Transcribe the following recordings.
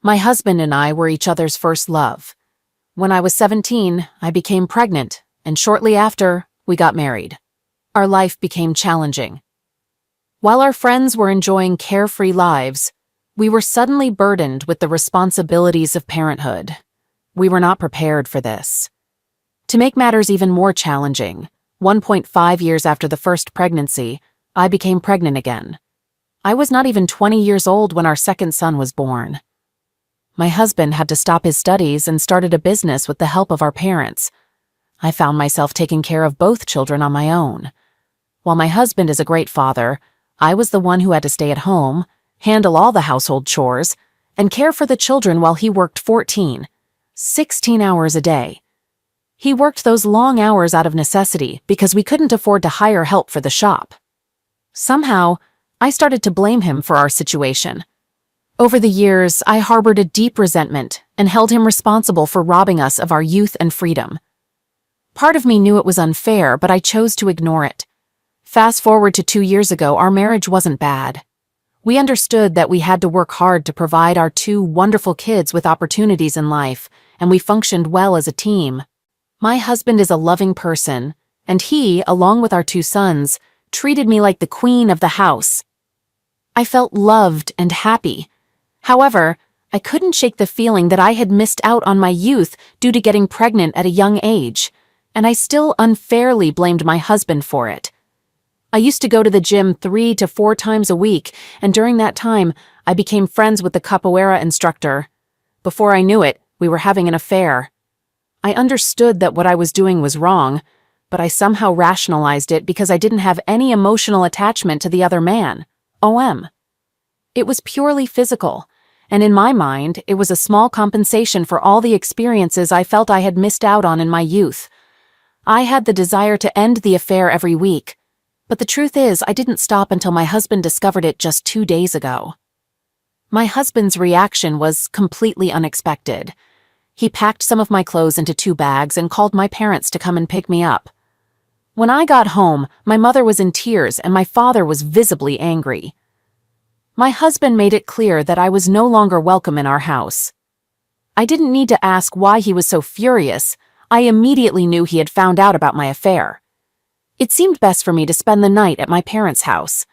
My husband and I were each other's first love. When I was 17, I became pregnant, and shortly after, we got married. Our life became challenging. While our friends were enjoying carefree lives, we were suddenly burdened with the responsibilities of parenthood. We were not prepared for this. To make matters even more challenging, 1.5 years after the first pregnancy, I became pregnant again. I was not even 20 years old when our second son was born. My husband had to stop his studies and started a business with the help of our parents. I found myself taking care of both children on my own. While my husband is a great father, I was the one who had to stay at home, handle all the household chores, and care for the children while he worked 16 hours a day. He worked those long hours out of necessity because we couldn't afford to hire help for the shop. Somehow, I started to blame him for our situation. Over the years, I harbored a deep resentment and held him responsible for robbing us of our youth and freedom. Part of me knew it was unfair, but I chose to ignore it. Fast forward to 2 years ago, our marriage wasn't bad. We understood that we had to work hard to provide our 2 wonderful kids with opportunities in life, and we functioned well as a team. My husband is a loving person, and he, along with our 2 sons, treated me like the queen of the house. I felt loved and happy. However, I couldn't shake the feeling that I had missed out on my youth due to getting pregnant at a young age, and I still unfairly blamed my husband for it. I used to go to the gym 3 to 4 times a week, and during that time, I became friends with the capoeira instructor. Before I knew it, we were having an affair. I understood that what I was doing was wrong, but I somehow rationalized it because I didn't have any emotional attachment to the other man. It was purely physical, and in my mind, it was a small compensation for all the experiences I felt I had missed out on in my youth. I had the desire to end the affair every week, but the truth is I didn't stop until my husband discovered it just 2 days ago. My husband's reaction was completely unexpected. He packed some of my clothes into 2 bags and called my parents to come and pick me up. When I got home, my mother was in tears and my father was visibly angry. My husband made it clear that I was no longer welcome in our house. I didn't need to ask why he was so furious. I immediately knew he had found out about my affair. It seemed best for me to spend the night at my parents' house.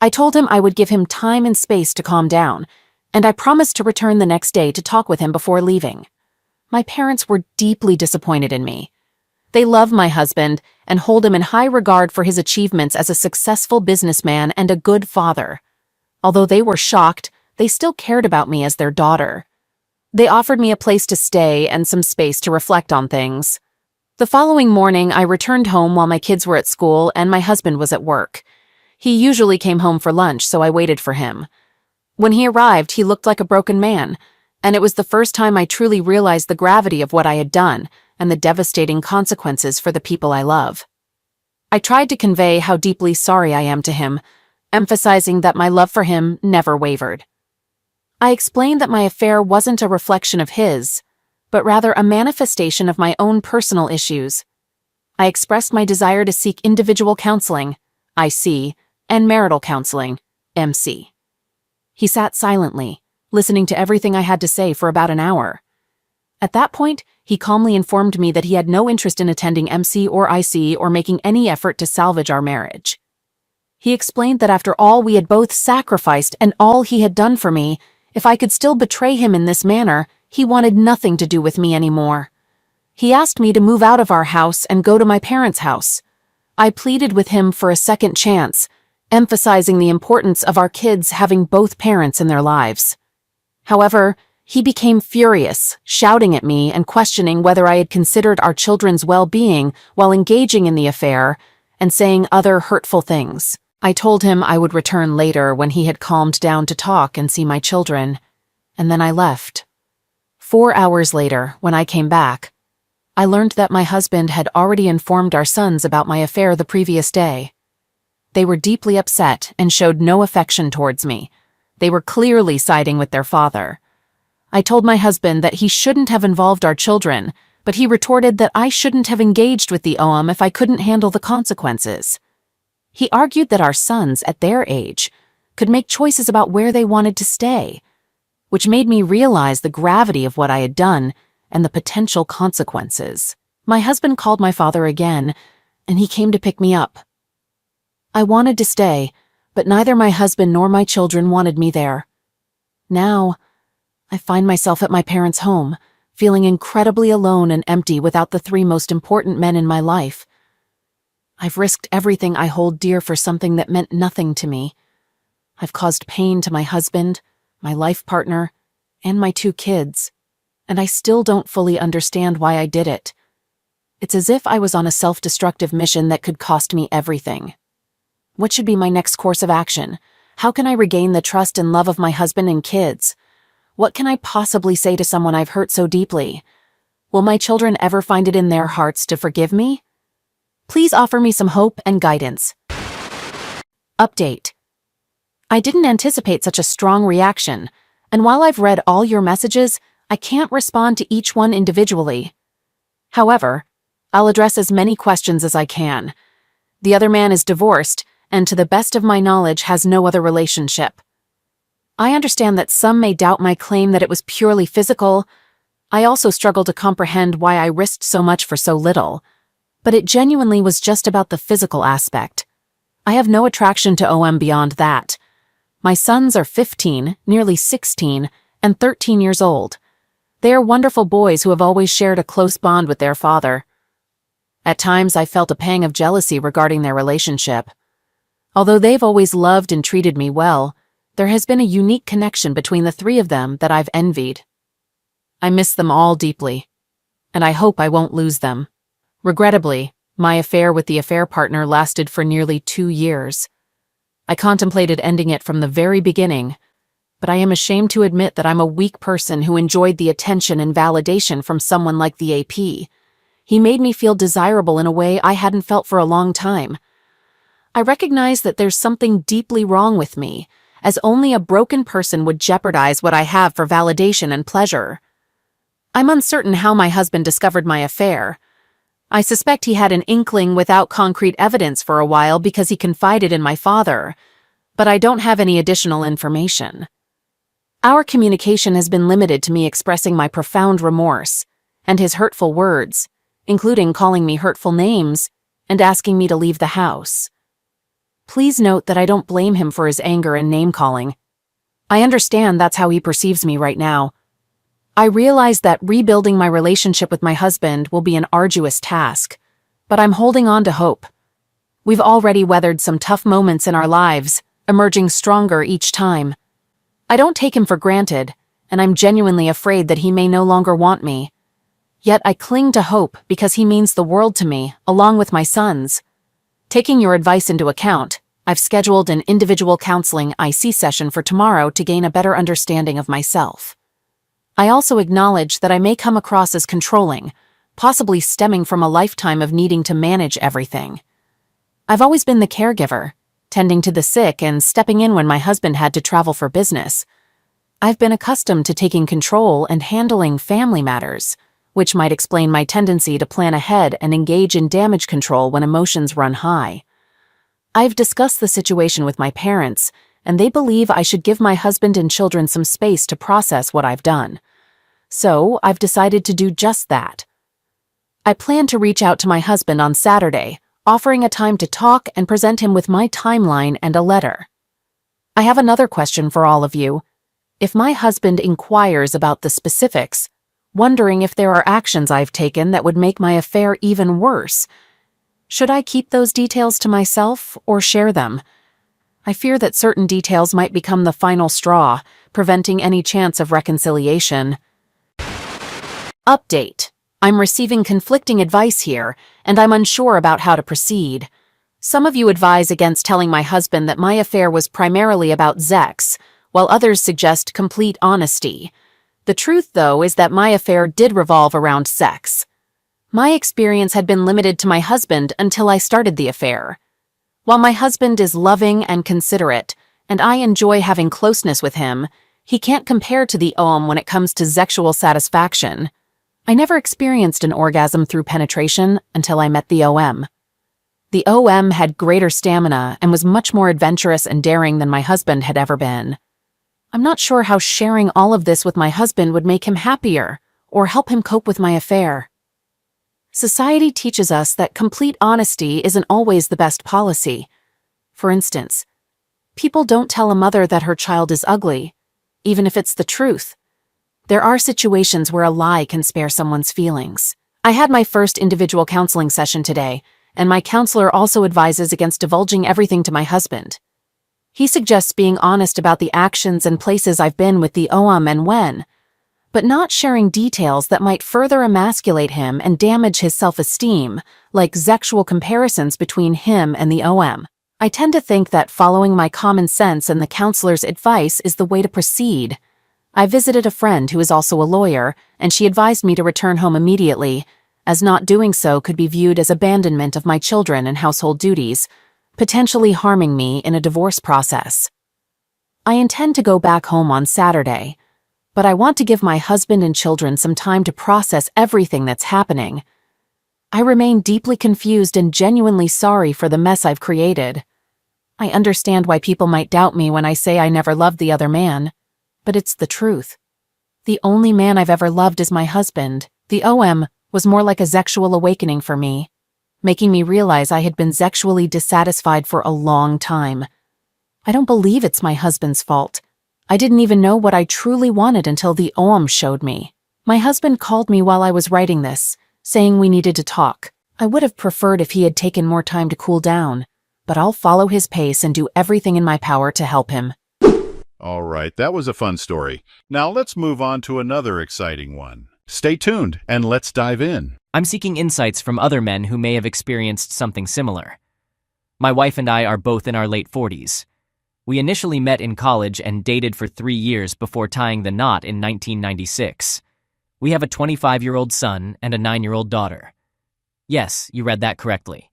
I told him I would give him time and space to calm down, and I promised to return the next day to talk with him before leaving. My parents were deeply disappointed in me. They love my husband and hold him in high regard for his achievements as a successful businessman and a good father. Although they were shocked, they still cared about me as their daughter. They offered me a place to stay and some space to reflect on things. The following morning, I returned home while my kids were at school and my husband was at work. He usually came home for lunch, so I waited for him. When he arrived, he looked like a broken man, and it was the first time I truly realized the gravity of what I had done and the devastating consequences for the people I love. I tried to convey how deeply sorry I am to him, emphasizing that my love for him never wavered. I explained that my affair wasn't a reflection of his, but rather a manifestation of my own personal issues. I expressed my desire to seek individual counseling, IC, and marital counseling, MC. He sat silently, listening to everything I had to say for about an hour. At that point, he calmly informed me that he had no interest in attending MC or IC or making any effort to salvage our marriage. He explained that after all we had both sacrificed and all he had done for me, if I could still betray him in this manner, he wanted nothing to do with me anymore. He asked me to move out of our house and go to my parents' house. I pleaded with him for a second chance, emphasizing the importance of our kids having both parents in their lives. However, he became furious, shouting at me and questioning whether I had considered our children's well-being while engaging in the affair, and saying other hurtful things. I told him I would return later when he had calmed down to talk and see my children, and then I left. 4 hours later, when I came back, I learned that my husband had already informed our sons about my affair the previous day. They were deeply upset and showed no affection towards me. They were clearly siding with their father. I told my husband that he shouldn't have involved our children, but he retorted that I shouldn't have engaged with the OM if I couldn't handle the consequences. He argued that our sons, at their age, could make choices about where they wanted to stay. which made me realize the gravity of what I had done and the potential consequences. My husband called my father again, and he came to pick me up. I wanted to stay, but neither my husband nor my children wanted me there. Now, I find myself at my parents' home, feeling incredibly alone and empty without the three most important men in my life. I've risked everything I hold dear for something that meant nothing to me. I've caused pain to my husband, my life partner, and my 2 kids, and I still don't fully understand why I did it. It's as if I was on a self-destructive mission that could cost me everything. What should be my next course of action? How can I regain the trust and love of my husband and kids? What can I possibly say to someone I've hurt so deeply? Will my children ever find it in their hearts to forgive me? Please offer me some hope and guidance. Update. I didn't anticipate such a strong reaction, and while I've read all your messages, I can't respond to each one individually. However, I'll address as many questions as I can. The other man is divorced, and to the best of my knowledge has no other relationship. I understand that some may doubt my claim that it was purely physical. I also struggle to comprehend why I risked so much for so little. But it genuinely was just about the physical aspect. I have no attraction to OM beyond that. My sons are 15, nearly 16, and 13 years old. They are wonderful boys who have always shared a close bond with their father. At times I felt a pang of jealousy regarding their relationship. Although they've always loved and treated me well, there has been a unique connection between the 3 of them that I've envied. I miss them all deeply, and I hope I won't lose them. Regrettably, my affair with the affair partner lasted for nearly 2 years. I contemplated ending it from the very beginning, but I am ashamed to admit that I'm a weak person who enjoyed the attention and validation from someone like the AP. He made me feel desirable in a way I hadn't felt for a long time. I recognize that there's something deeply wrong with me, as only a broken person would jeopardize what I have for validation and pleasure. I'm uncertain how my husband discovered my affair. I suspect he had an inkling without concrete evidence for a while because he confided in my father, but I don't have any additional information. Our communication has been limited to me expressing my profound remorse, and his hurtful words, including calling me hurtful names and asking me to leave the house. Please note that I don't blame him for his anger and name-calling. I understand that's how he perceives me right now. I realize that rebuilding my relationship with my husband will be an arduous task, but I'm holding on to hope. We've already weathered some tough moments in our lives, emerging stronger each time. I don't take him for granted, and I'm genuinely afraid that he may no longer want me. Yet I cling to hope because he means the world to me, along with my sons. Taking your advice into account, I've scheduled an individual counseling IC session for tomorrow to gain a better understanding of myself. I also acknowledge that I may come across as controlling, possibly stemming from a lifetime of needing to manage everything. I've always been the caregiver, tending to the sick and stepping in when my husband had to travel for business. I've been accustomed to taking control and handling family matters, which might explain my tendency to plan ahead and engage in damage control when emotions run high. I've discussed the situation with my parents, and they believe I should give my husband and children some space to process what I've done. So I've decided to do just that. I plan to reach out to my husband on Saturday, offering a time to talk and present him with my timeline and a letter. I have another question for all of you. If my husband inquires about the specifics, wondering if there are actions I've taken that would make my affair even worse, should I keep those details to myself or share them? I fear that certain details might become the final straw, preventing any chance of reconciliation. Update. I'm receiving conflicting advice here, and I'm unsure about how to proceed. Some of you advise against telling my husband that my affair was primarily about sex, while others suggest complete honesty. The truth, though, is that my affair did revolve around sex. My experience had been limited to my husband until I started the affair. While my husband is loving and considerate, and I enjoy having closeness with him, he can't compare to the OM when it comes to sexual satisfaction. I never experienced an orgasm through penetration until I met the OM. The OM had greater stamina and was much more adventurous and daring than my husband had ever been. I'm not sure how sharing all of this with my husband would make him happier or help him cope with my affair. Society teaches us that complete honesty isn't always the best policy. For instance, people don't tell a mother that her child is ugly, even if it's the truth. There are situations where a lie can spare someone's feelings. I had my first individual counseling session today, and my counselor also advises against divulging everything to my husband. He suggests being honest about the actions and places I've been with the OM and when, but not sharing details that might further emasculate him and damage his self-esteem, like sexual comparisons between him and the OM. I tend to think that following my common sense and the counselor's advice is the way to proceed. I visited a friend who is also a lawyer, and she advised me to return home immediately, as not doing so could be viewed as abandonment of my children and household duties, potentially harming me in a divorce process. I intend to go back home on Saturday, but I want to give my husband and children some time to process everything that's happening. I remain deeply confused and genuinely sorry for the mess I've created. I understand why people might doubt me when I say I never loved the other man, but it's the truth. The only man I've ever loved is my husband. The OM was more like a sexual awakening for me, making me realize I had been sexually dissatisfied for a long time. I don't believe it's my husband's fault. I didn't even know what I truly wanted until the OM showed me. My husband called me while I was writing this, saying we needed to talk. I would have preferred if he had taken more time to cool down, but I'll follow his pace and do everything in my power to help him. All right, that was a fun story. Now let's move on to another exciting one. Stay tuned and let's dive in. I'm seeking insights from other men who may have experienced something similar. My wife and I are both in our late 40s. We initially met in college and dated for 3 years before tying the knot in 1996. We have a 25-year-old son and a 9-year-old daughter. Yes, you read that correctly.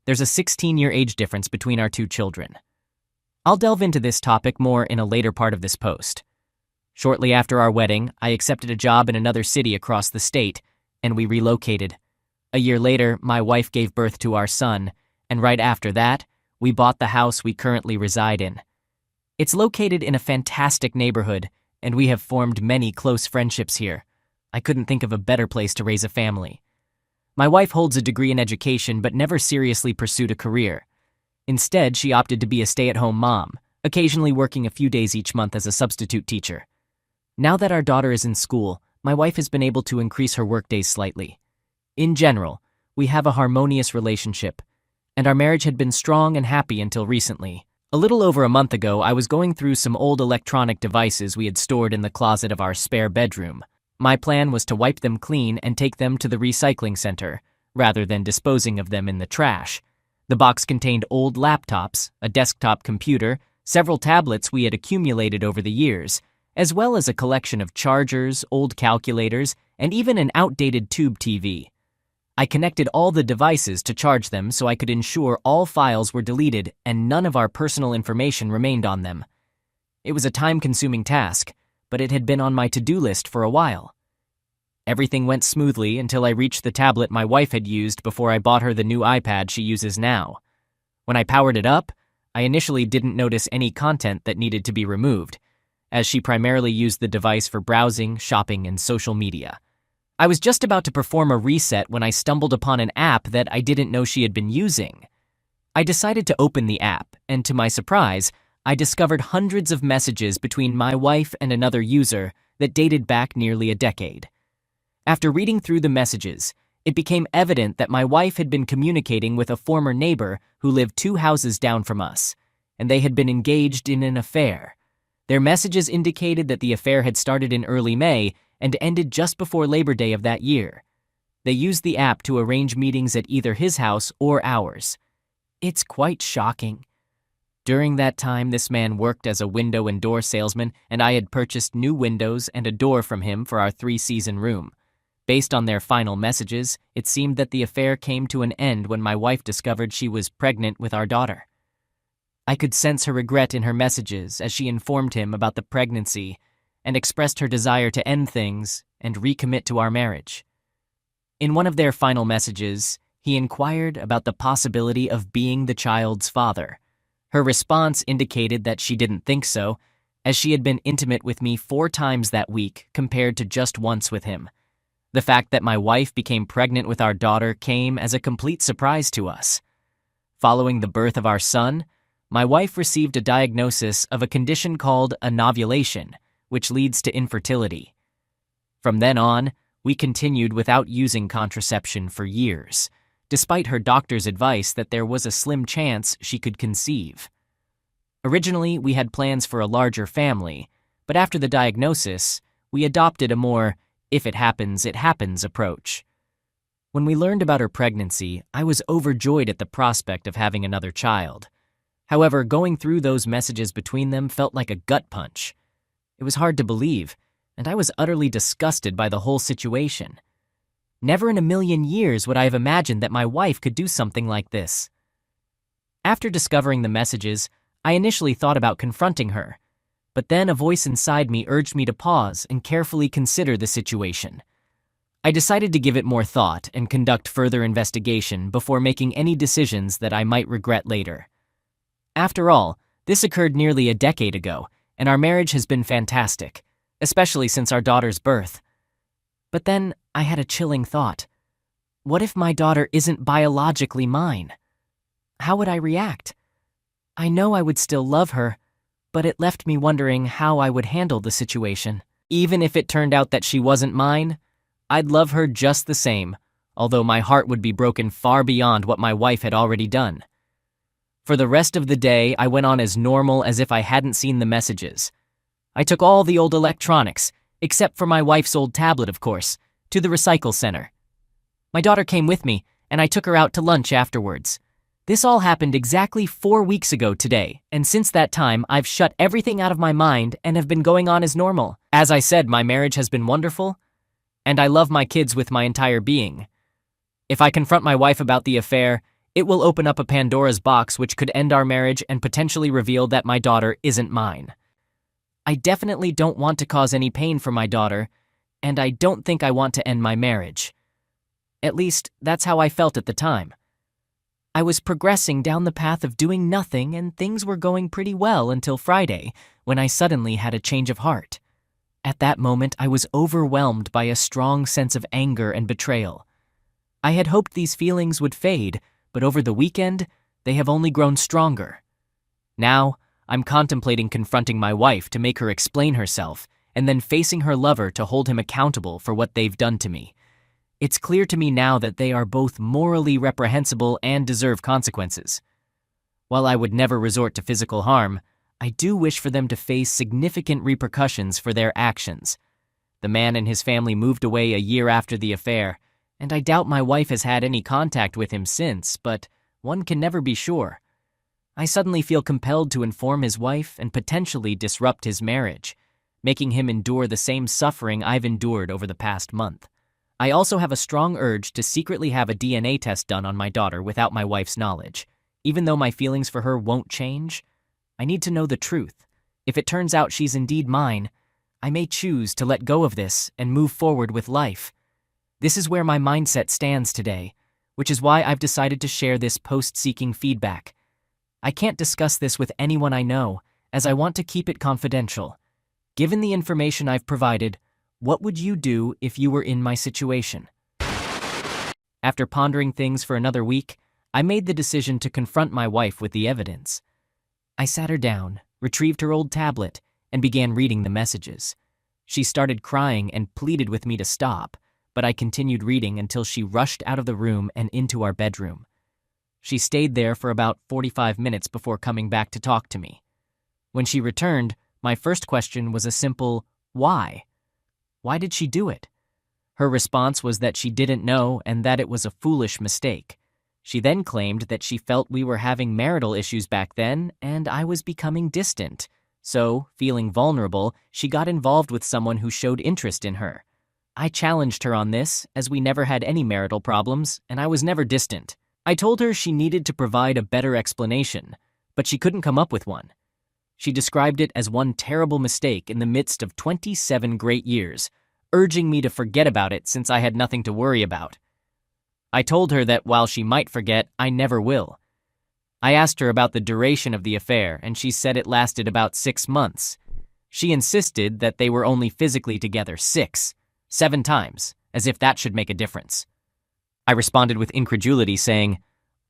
There's a 16-year age difference between our two children. I'll delve into this topic more in a later part of this post. Shortly after our wedding, I accepted a job in another city across the state, and we relocated. A year later, my wife gave birth to our son, and right after that, we bought the house we currently reside in. It's located in a fantastic neighborhood, and we have formed many close friendships here. I couldn't think of a better place to raise a family. My wife holds a degree in education but never seriously pursued a career. Instead, she opted to be a stay-at-home mom, occasionally working a few days each month as a substitute teacher. Now that our daughter is in school, my wife has been able to increase her workdays slightly. In general, we have a harmonious relationship, and our marriage had been strong and happy until recently. A little over a month ago, I was going through some old electronic devices we had stored in the closet of our spare bedroom. My plan was to wipe them clean and take them to the recycling center, rather than disposing of them in the trash. The box contained old laptops, a desktop computer, several tablets we had accumulated over the years, as well as a collection of chargers, old calculators, and even an outdated tube TV. I connected all the devices to charge them so I could ensure all files were deleted and none of our personal information remained on them. It was a time-consuming task, but it had been on my to-do list for a while. Everything went smoothly until I reached the tablet my wife had used before I bought her the new iPad she uses now. When I powered it up, I initially didn't notice any content that needed to be removed, as she primarily used the device for browsing, shopping, and social media. I was just about to perform a reset when I stumbled upon an app that I didn't know she had been using. I decided to open the app, and to my surprise, I discovered hundreds of messages between my wife and another user that dated back nearly a decade. After reading through the messages, it became evident that my wife had been communicating with a former neighbor who lived 2 houses down from us, and they had been engaged in an affair. Their messages indicated that the affair had started in early May and ended just before Labor Day of that year. They used the app to arrange meetings at either his house or ours. It's quite shocking. During that time, this man worked as a window and door salesman, and I had purchased new windows and a door from him for our 3-season room. Based on their final messages, it seemed that the affair came to an end when my wife discovered she was pregnant with our daughter. I could sense her regret in her messages as she informed him about the pregnancy and expressed her desire to end things and recommit to our marriage. In one of their final messages, he inquired about the possibility of being the child's father. Her response indicated that she didn't think so, as she had been intimate with me 4 times that week compared to just once with him. The fact that my wife became pregnant with our daughter came as a complete surprise to us. Following the birth of our son, my wife received a diagnosis of a condition called anovulation, which leads to infertility. From then on, we continued without using contraception for years, despite her doctor's advice that there was a slim chance she could conceive. Originally, we had plans for a larger family, but after the diagnosis, we adopted a more if it happens approach. When we learned about her pregnancy, I was overjoyed at the prospect of having another child. However, going through those messages between them felt like a gut punch. It was hard to believe, and I was utterly disgusted by the whole situation. Never in a million years would I have imagined that my wife could do something like this. After discovering the messages, I initially thought about confronting her, but then a voice inside me urged me to pause and carefully consider the situation. I decided to give it more thought and conduct further investigation before making any decisions that I might regret later. After all, this occurred nearly a decade ago, and our marriage has been fantastic, especially since our daughter's birth. But then I had a chilling thought. What if my daughter isn't biologically mine? How would I react? I know I would still love her, but it left me wondering how I would handle the situation. Even if it turned out that she wasn't mine, I'd love her just the same, although my heart would be broken far beyond what my wife had already done. For the rest of the day, I went on as normal as if I hadn't seen the messages. I took all the old electronics, except for my wife's old tablet, of course, to the recycle center. My daughter came with me, and I took her out to lunch afterwards. This all happened exactly 4 weeks ago today, and since that time, I've shut everything out of my mind and have been going on as normal. As I said, my marriage has been wonderful, and I love my kids with my entire being. If I confront my wife about the affair, it will open up a Pandora's box which could end our marriage and potentially reveal that my daughter isn't mine. I definitely don't want to cause any pain for my daughter, and I don't think I want to end my marriage. At least, that's how I felt at the time. I was progressing down the path of doing nothing, and things were going pretty well until Friday, when I suddenly had a change of heart. At that moment, I was overwhelmed by a strong sense of anger and betrayal. I had hoped these feelings would fade, but over the weekend, they have only grown stronger. Now, I'm contemplating confronting my wife to make her explain herself, and then facing her lover to hold him accountable for what they've done to me. It's clear to me now that they are both morally reprehensible and deserve consequences. While I would never resort to physical harm, I do wish for them to face significant repercussions for their actions. The man and his family moved away a year after the affair, and I doubt my wife has had any contact with him since, but one can never be sure. I suddenly feel compelled to inform his wife and potentially disrupt his marriage, making him endure the same suffering I've endured over the past month. I also have a strong urge to secretly have a DNA test done on my daughter without my wife's knowledge. Even though my feelings for her won't change, I need to know the truth. If it turns out she's indeed mine, I may choose to let go of this and move forward with life. This is where my mindset stands today, which is why I've decided to share this post-seeking feedback. I can't discuss this with anyone I know, as I want to keep it confidential. Given the information I've provided, what would you do if you were in my situation? After pondering things for another week, I made the decision to confront my wife with the evidence. I sat her down, retrieved her old tablet, and began reading the messages. She started crying and pleaded with me to stop, but I continued reading until she rushed out of the room and into our bedroom. She stayed there for about 45 minutes before coming back to talk to me. When she returned, my first question was a simple, why? Why did she do it? Her response was that she didn't know and that it was a foolish mistake. She then claimed that she felt we were having marital issues back then and I was becoming distant. So, feeling vulnerable, she got involved with someone who showed interest in her. I challenged her on this, as we never had any marital problems and I was never distant. I told her she needed to provide a better explanation, but she couldn't come up with one. She described it as one terrible mistake in the midst of 27 great years, urging me to forget about it since I had nothing to worry about. I told her that while she might forget, I never will. I asked her about the duration of the affair, and she said it lasted about 6 months. She insisted that they were only physically together 6, 7 times, as if that should make a difference. I responded with incredulity, saying,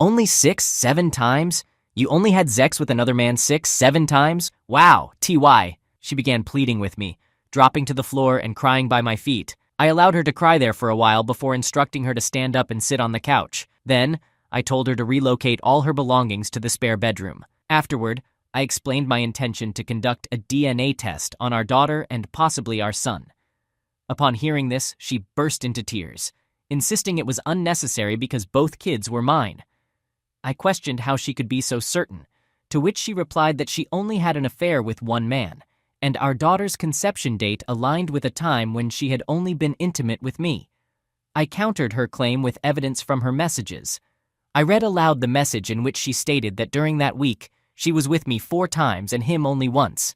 "Only 6, 7 times? You only had sex with another man 6, 7 times? Wow, TY. She began pleading with me, dropping to the floor and crying by my feet. I allowed her to cry there for a while before instructing her to stand up and sit on the couch. Then, I told her to relocate all her belongings to the spare bedroom. Afterward, I explained my intention to conduct a DNA test on our daughter and possibly our son. Upon hearing this, she burst into tears, insisting it was unnecessary because both kids were mine. I questioned how she could be so certain, to which she replied that she only had an affair with one man, and our daughter's conception date aligned with a time when she had only been intimate with me. I countered her claim with evidence from her messages. I read aloud the message in which she stated that during that week, she was with me 4 times and him only once.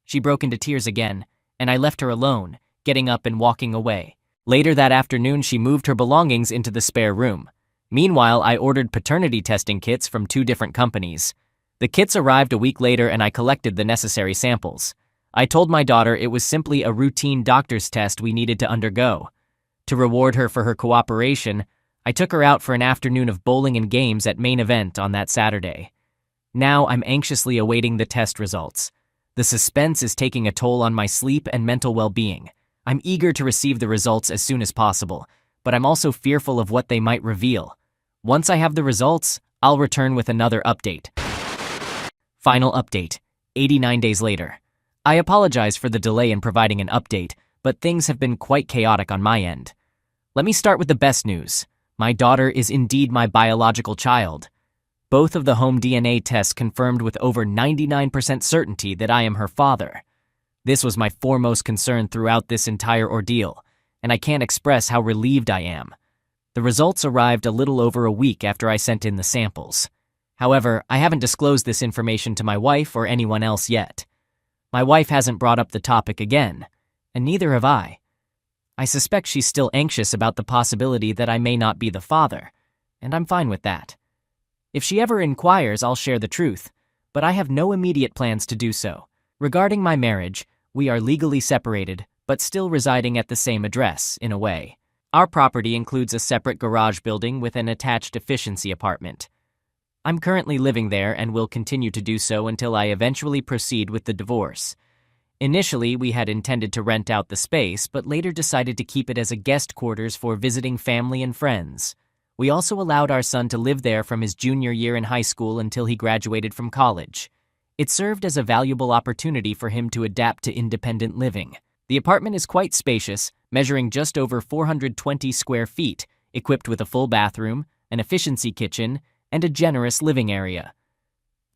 She broke into tears again, and I left her alone, getting up and walking away. Later that afternoon, she moved her belongings into the spare room. Meanwhile, I ordered paternity testing kits from 2 different companies. The kits arrived a week later and I collected the necessary samples. I told my daughter it was simply a routine doctor's test we needed to undergo. To reward her for her cooperation, I took her out for an afternoon of bowling and games at Main Event on that Saturday. Now I'm anxiously awaiting the test results. The suspense is taking a toll on my sleep and mental well-being. I'm eager to receive the results as soon as possible, but I'm also fearful of what they might reveal. Once I have the results, I'll return with another update. Final update, 89 days later. I apologize for the delay in providing an update, but things have been quite chaotic on my end. Let me start with the best news. My daughter is indeed my biological child. Both of the home DNA tests confirmed with over 99% certainty that I am her father. This was my foremost concern throughout this entire ordeal, and I can't express how relieved I am. The results arrived a little over a week after I sent in the samples. However, I haven't disclosed this information to my wife or anyone else yet. My wife hasn't brought up the topic again, and neither have I. I suspect she's still anxious about the possibility that I may not be the father, and I'm fine with that. If she ever inquires, I'll share the truth, but I have no immediate plans to do so. Regarding my marriage, we are legally separated, but still residing at the same address, in a way. Our property includes a separate garage building with an attached efficiency apartment. I'm currently living there and will continue to do so until I eventually proceed with the divorce. Initially, we had intended to rent out the space, but later decided to keep it as a guest quarters for visiting family and friends. We also allowed our son to live there from his junior year in high school until he graduated from college. It served as a valuable opportunity for him to adapt to independent living. The apartment is quite spacious, measuring just over 420 square feet, equipped with a full bathroom, an efficiency kitchen, and a generous living area.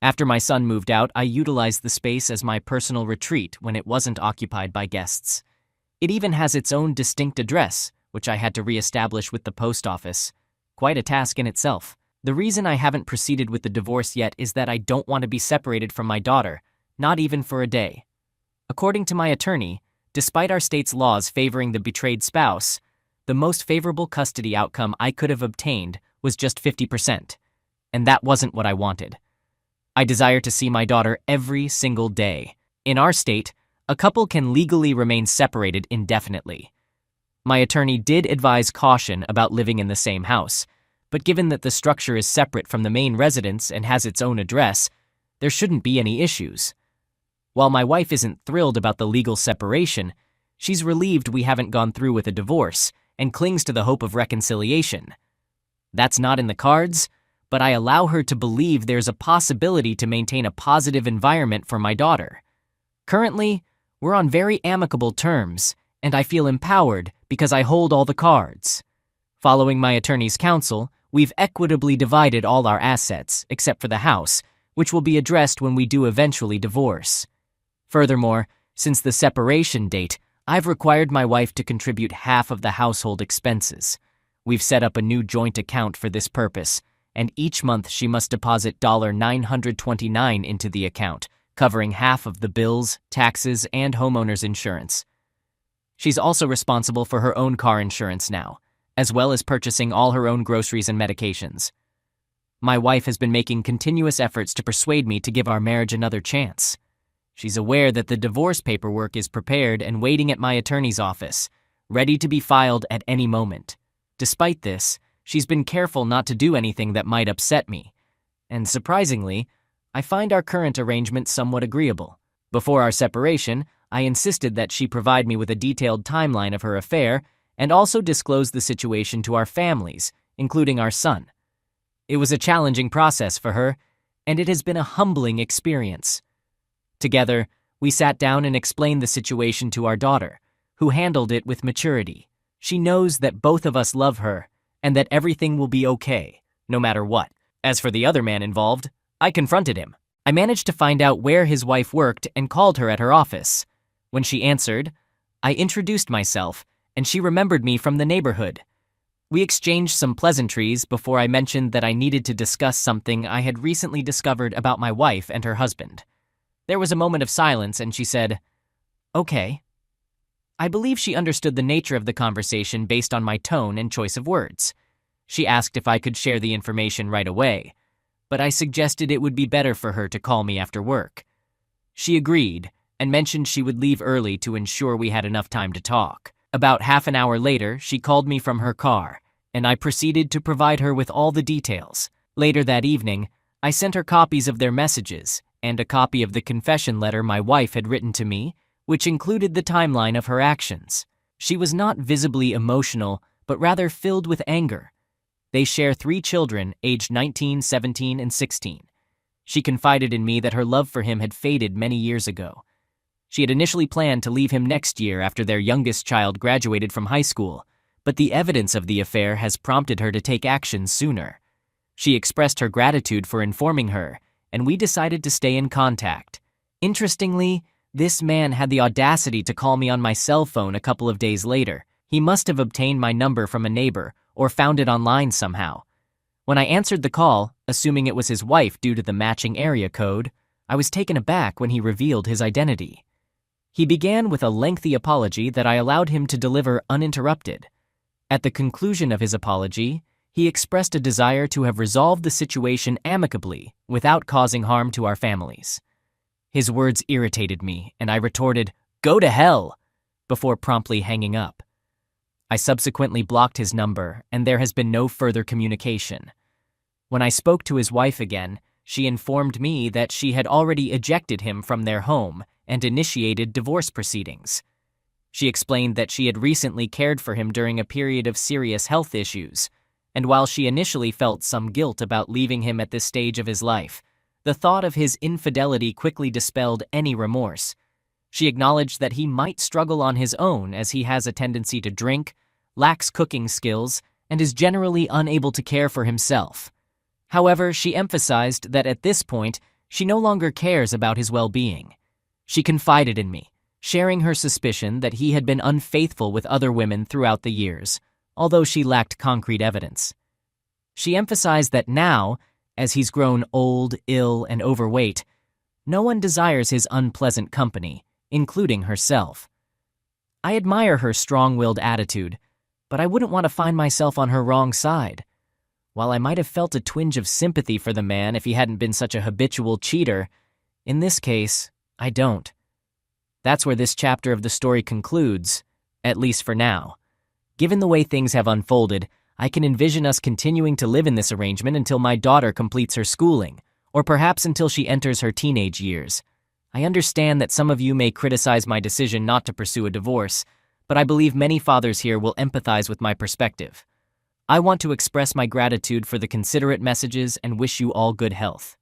After my son moved out, I utilized the space as my personal retreat when it wasn't occupied by guests. It even has its own distinct address, which I had to re-establish with the post office. Quite a task in itself. The reason I haven't proceeded with the divorce yet is that I don't want to be separated from my daughter, not even for a day. According to my attorney, despite our state's laws favoring the betrayed spouse, the most favorable custody outcome I could have obtained was just 50%, and that wasn't what I wanted. I desire to see my daughter every single day. In our state, a couple can legally remain separated indefinitely. My attorney did advise caution about living in the same house, but given that the structure is separate from the main residence and has its own address, there shouldn't be any issues. While my wife isn't thrilled about the legal separation, she's relieved we haven't gone through with a divorce and clings to the hope of reconciliation. That's not in the cards, but I allow her to believe there's a possibility to maintain a positive environment for my daughter. Currently, we're on very amicable terms, and I feel empowered because I hold all the cards. Following my attorney's counsel, we've equitably divided all our assets, except for the house, which will be addressed when we do eventually divorce. Furthermore, since the separation date, I've required my wife to contribute half of the household expenses. We've set up a new joint account for this purpose, and each month she must deposit $929 into the account, covering half of the bills, taxes, and homeowner's insurance. She's also responsible for her own car insurance now, as well as purchasing all her own groceries and medications. My wife has been making continuous efforts to persuade me to give our marriage another chance. She's aware that the divorce paperwork is prepared and waiting at my attorney's office, ready to be filed at any moment. Despite this, she's been careful not to do anything that might upset me. And surprisingly, I find our current arrangement somewhat agreeable. Before our separation, I insisted that she provide me with a detailed timeline of her affair and also disclose the situation to our families, including our son. It was a challenging process for her, and it has been a humbling experience. Together, we sat down and explained the situation to our daughter, who handled it with maturity. She knows that both of us love her and that everything will be okay, no matter what. As for the other man involved, I confronted him. I managed to find out where his wife worked and called her at her office. When she answered, I introduced myself, and she remembered me from the neighborhood. We exchanged some pleasantries before I mentioned that I needed to discuss something I had recently discovered about my wife and her husband. There was a moment of silence, and she said, "Okay." I believe she understood the nature of the conversation based on my tone and choice of words. She asked if I could share the information right away, but I suggested it would be better for her to call me after work. She agreed and mentioned she would leave early to ensure we had enough time to talk. About half an hour later, she called me from her car, and I proceeded to provide her with all the details. Later that evening, I sent her copies of their messages and a copy of the confession letter my wife had written to me, which included the timeline of her actions. She was not visibly emotional, but rather filled with anger. They share 3 children, aged 19, 17, and 16. She confided in me that her love for him had faded many years ago. She had initially planned to leave him next year after their youngest child graduated from high school, but the evidence of the affair has prompted her to take action sooner. She expressed her gratitude for informing her, and we decided to stay in contact. Interestingly, this man had the audacity to call me on my cell phone a couple of days later. He must have obtained my number from a neighbor or found it online somehow. When I answered the call, assuming it was his wife due to the matching area code, I was taken aback when he revealed his identity. He began with a lengthy apology that I allowed him to deliver uninterrupted. At the conclusion of his apology, he expressed a desire to have resolved the situation amicably without causing harm to our families. His words irritated me, and I retorted, "Go to hell," before promptly hanging up. I subsequently blocked his number, and there has been no further communication. When I spoke to his wife again, she informed me that she had already ejected him from their home and initiated divorce proceedings. She explained that she had recently cared for him during a period of serious health issues, and while she initially felt some guilt about leaving him at this stage of his life, the thought of his infidelity quickly dispelled any remorse. She acknowledged that he might struggle on his own as he has a tendency to drink, lacks cooking skills, and is generally unable to care for himself. However, she emphasized that at this point, she no longer cares about his well-being. She confided in me, sharing her suspicion that he had been unfaithful with other women throughout the years, although she lacked concrete evidence. She emphasized that now, as he's grown old, ill, and overweight, no one desires his unpleasant company, including herself. I admire her strong-willed attitude, but I wouldn't want to find myself on her wrong side. While I might have felt a twinge of sympathy for the man if he hadn't been such a habitual cheater, in this case, I don't. That's where this chapter of the story concludes, at least for now. Given the way things have unfolded, I can envision us continuing to live in this arrangement until my daughter completes her schooling, or perhaps until she enters her teenage years. I understand that some of you may criticize my decision not to pursue a divorce, but I believe many fathers here will empathize with my perspective. I want to express my gratitude for the considerate messages and wish you all good health.